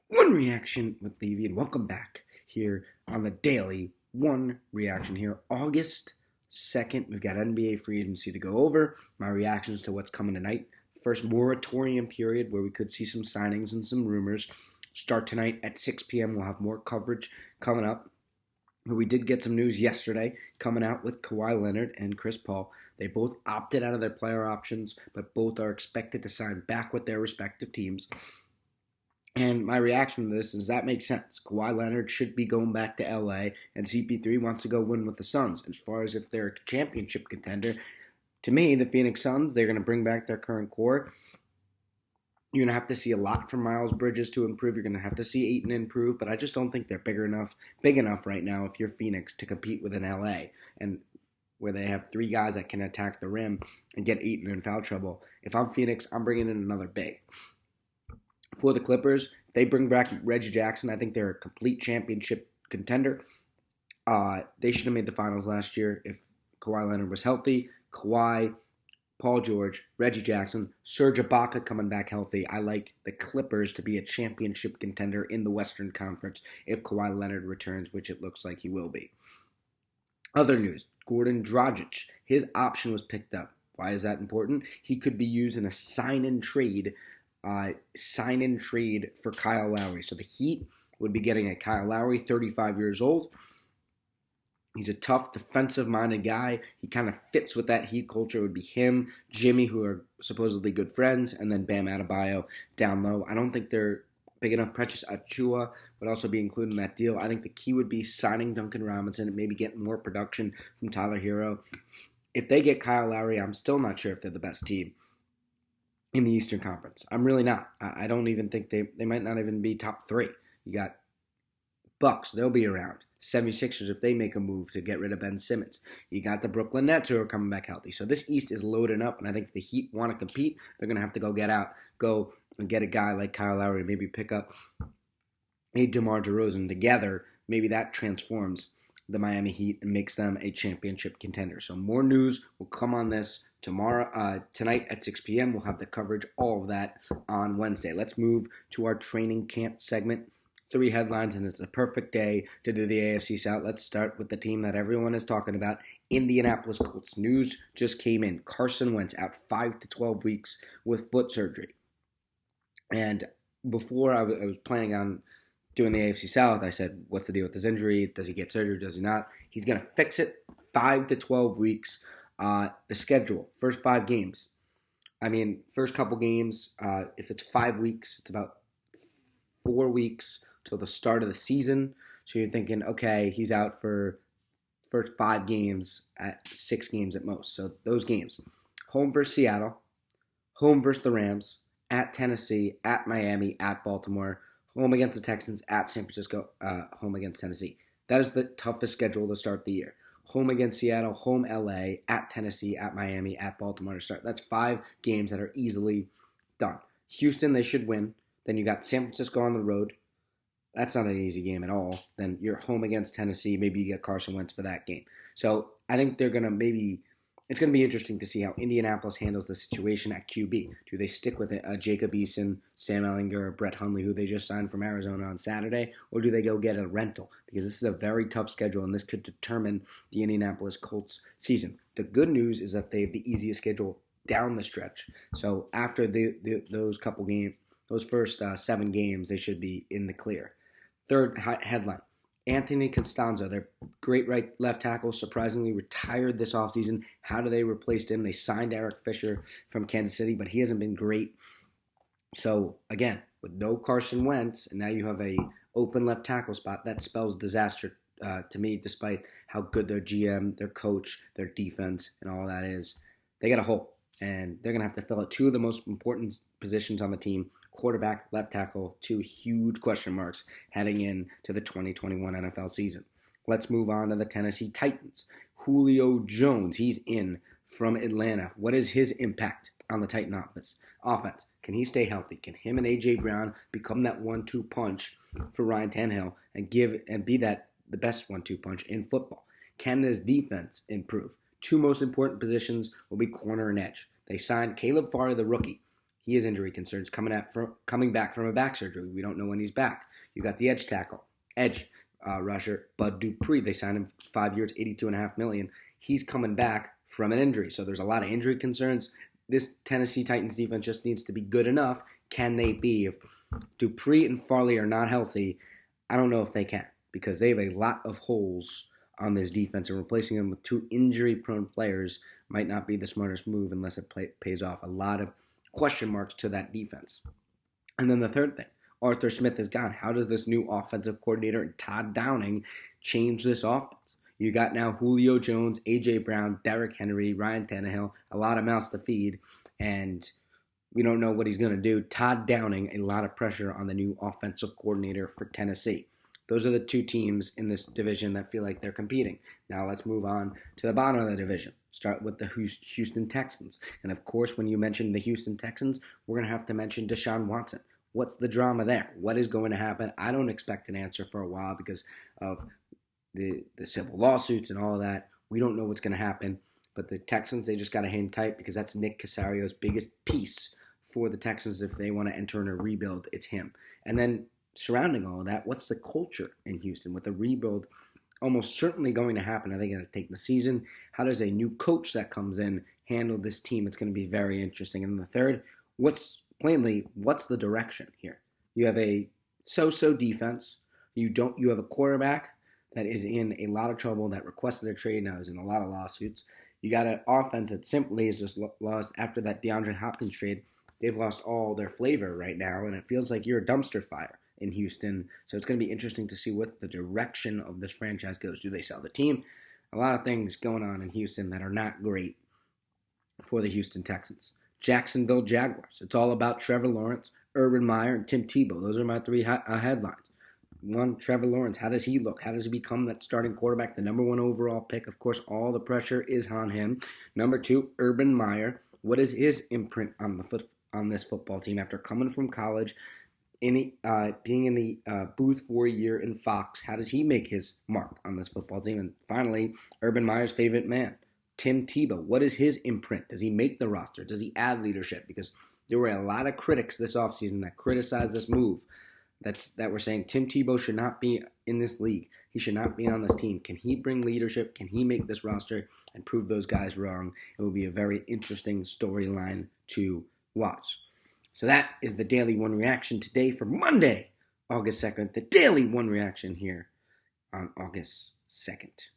One reaction with Levy, and welcome back here on the daily one reaction here. August 2nd, we've got NBA free agency to go over. My reactions to what's coming tonight. First moratorium period where we could see some signings and some rumors. Start tonight at 6 p.m. We'll have more coverage coming up. But we did get some news yesterday coming out with Kawhi Leonard and Chris Paul. They both opted out of their player options, but both are expected to sign back with their respective teams. And my reaction to this is that makes sense. Kawhi Leonard should be going back to LA, and CP3 wants to go win with the Suns. As far as if they're a championship contender, to me, the Phoenix Suns, they're going to bring back their current core. You're going to have to see a lot from Miles Bridges to improve. You're going to have to see Ayton improve, but I just don't think they're big enough right now if you're Phoenix to compete with an LA, and where they have three guys that can attack the rim and get Ayton in foul trouble. If I'm Phoenix, I'm bringing in another big. For the Clippers, they bring back Reggie Jackson. I think they're a complete championship contender. They should have made the finals last year if Kawhi Leonard was healthy. Kawhi, Paul George, Reggie Jackson, Serge Ibaka coming back healthy. I like the Clippers to be a championship contender in the Western Conference if Kawhi Leonard returns, which it looks like he will be. Other news, Goran Dragic. His option was picked up. Why is that important? He could be used in a sign-in trade for Kyle Lowry. So the Heat would be getting a Kyle Lowry, 35 years old. He's a tough, defensive-minded guy. He kind of fits with that Heat culture. It would be him, Jimmy, who are supposedly good friends, and then Bam Adebayo down low. I don't think they're big enough. Precious Achiuwa would also be included in that deal. I think the key would be signing Duncan Robinson and maybe getting more production from Tyler Hero. If they get Kyle Lowry, I'm still not sure if they're the best team in the Eastern Conference. I'm really not. I don't even think they might not even be top three. You got Bucks, they'll be around. 76ers if they make a move to get rid of Ben Simmons. You got the Brooklyn Nets who are coming back healthy. So this East is loading up, and I think the Heat want to compete. They're going to have to go and get a guy like Kyle Lowry, maybe pick up a DeMar DeRozan together. Maybe that transforms the Miami Heat and makes them a championship contender. So more news will come on this tonight at 6 p.m. We'll have the coverage, all of that on Wednesday. Let's move to our training camp segment. 3 headlines, and it's a perfect day to do the AFC South. Let's start with the team that everyone is talking about, Indianapolis Colts. News just came in. Carson Wentz out 5 to 12 weeks with foot surgery. And before I was planning on doing the AFC South, I said, what's the deal with his injury? Does he get surgery? Does he not? He's going to fix it. 5 to 12 weeks. The schedule, first 5 games. First couple games, if it's 5 weeks, it's about 4 weeks till the start of the season. So you're thinking, okay, he's out for first 5 games at 6 games at most. So those games, home versus Seattle, home versus the Rams, at Tennessee, at Miami, at Baltimore, home against the Texans, at San Francisco, home against Tennessee. That is the toughest schedule to start the year. Home against Seattle, home LA, at Tennessee, at Miami, at Baltimore to start. That's 5 games that are easily done. Houston, they should win. Then you got San Francisco on the road. That's not an easy game at all. Then you're home against Tennessee. Maybe you get Carson Wentz for that game. So I think it's going to be interesting to see how Indianapolis handles the situation at QB. Do they stick with Jacob Eason, Sam Ehlinger, or Brett Hundley, who they just signed from Arizona on Saturday, or do they go get a rental? Because this is a very tough schedule, and this could determine the Indianapolis Colts season. The good news is that they have the easiest schedule down the stretch. So after those couple games, those first 7 games, they should be in the clear. Third headline, Anthony Costanzo, their great left tackle, surprisingly retired this offseason. How do they replace him? They signed Eric Fisher from Kansas City, but he hasn't been great. So, again, with no Carson Wentz, and now you have a open left tackle spot, that spells disaster to me, despite how good their GM, their coach, their defense, and all that is. They got a hole, and they're going to have to fill out 2 of the most important positions on the team, quarterback, left tackle, 2 huge question marks heading into the 2021 NFL season. Let's move on to the Tennessee Titans. Julio Jones, he's in from Atlanta. What is his impact on the Titan offense? Can he stay healthy? Can him and A.J. Brown become that 1-2 punch for Ryan Tannehill and be the best 1-2 punch in football? Can this defense improve? 2 most important positions will be corner and edge. They signed Caleb Farley, the rookie. He has injury concerns coming back from a back surgery. We don't know when he's back. You got the edge rusher, Bud Dupree. They signed him 5 years, $82.5 million. He's coming back from an injury, so there's a lot of injury concerns. This Tennessee Titans defense just needs to be good enough. Can they be? If Dupree and Farley are not healthy, I don't know if they can, because they have a lot of holes on this defense, and replacing them with two injury-prone players might not be the smartest move unless it pays off. A lot of question marks to that defense. And then the third thing, Arthur Smith is gone. How does this new offensive coordinator and Todd Downing change this offense? You got now Julio Jones, A.J. Brown, Derrick Henry, Ryan Tannehill, a lot of mouths to feed, and we don't know what he's going to do. Todd Downing, a lot of pressure on the new offensive coordinator for Tennessee. Those are the two teams in this division that feel like they're competing. Now let's move on to the bottom of the division. Start with the Houston Texans. And of course, when you mention the Houston Texans, we're going to have to mention Deshaun Watson. What's the drama there? What is going to happen? I don't expect an answer for a while because of the civil lawsuits and all of that. We don't know what's going to happen. But the Texans, they just got to hang tight because that's Nick Casario's biggest piece for the Texans if they want to enter in a rebuild. It's him. And then surrounding all of that, what's the culture in Houston? With the rebuild almost certainly going to happen, are they going to take the season? How does a new coach that comes in handle this team? It's going to be very interesting. And the third, what's the direction here? You have a so-so defense. You have a quarterback that is in a lot of trouble, that requested a trade, now is in a lot of lawsuits. You got an offense that simply is just lost after that DeAndre Hopkins trade. They've lost all their flavor right now, and it feels like you're a dumpster fire in Houston. So it's going to be interesting to see what the direction of this franchise goes. Do they sell the team? A lot of things going on in Houston that are not great for the Houston Texans. Jacksonville Jaguars. It's all about Trevor Lawrence, Urban Meyer, and Tim Tebow. Those are my three headlines. One, Trevor Lawrence. How does he look? How does he become that starting quarterback, the number one overall pick? Of course, all the pressure is on him. Number two, Urban Meyer. What is his imprint on this football team after coming from college, being in the booth for a year in Fox? How does he make his mark on this football team? And finally, Urban Meyer's favorite man, Tim Tebow. What is his imprint? Does he make the roster? Does he add leadership? Because there were a lot of critics this offseason that criticized this move, that were saying Tim Tebow should not be in this league. He should not be on this team. Can he bring leadership? Can he make this roster and prove those guys wrong? It will be a very interesting storyline to watch. So that is the Daily One Reaction today for Monday, August 2nd. The Daily One Reaction here on August 2nd.